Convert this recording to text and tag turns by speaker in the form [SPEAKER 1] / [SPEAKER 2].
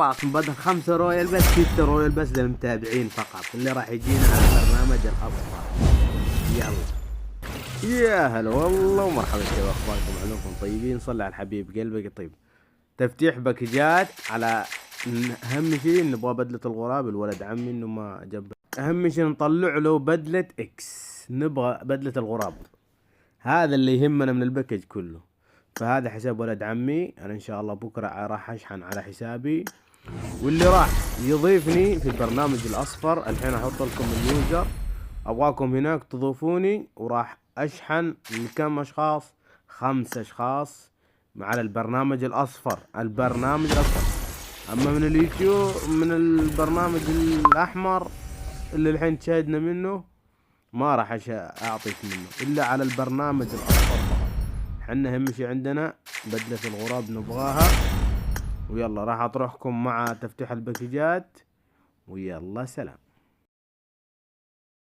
[SPEAKER 1] خلاص بدل 5 رويال بس 6 رويال بس للمتابعين فقط اللي راح يجينا على برنامج الأصفر. يلا يا هلا والله ومرحبا شباب، اخباركم؟ علومكم طيبين؟ صلي على الحبيب قلبك طيب. تفتيح باكجات على اهم شيء نبغى بدلة الغراب. الولد عمي انه ما جاب، اهم شيء نطلع له بدلة اكس، نبغى بدلة الغراب، هذا اللي يهمنا من الباكج كله. فهذا حساب ولد عمي، انا ان شاء الله بكره راح اشحن على حسابي، واللي راح يضيفني في البرنامج الاصفر الحين احط لكم اليوزر، ابغاكم هناك تضيفوني وراح اشحن لكم اشخاص؟ 5 اشخاص على البرنامج الاصفر. البرنامج الاصفر، اما من اليوتيوب من البرنامج الاحمر اللي الحين تشاهدنا منه ما راح اعطيك منه الا على البرنامج الاصفر فقط. حنا اهم شي عندنا بدلة الغراب نبغاها. ويلا راح اطرحكم مع تفتيح الباكجات، ويلا سلام.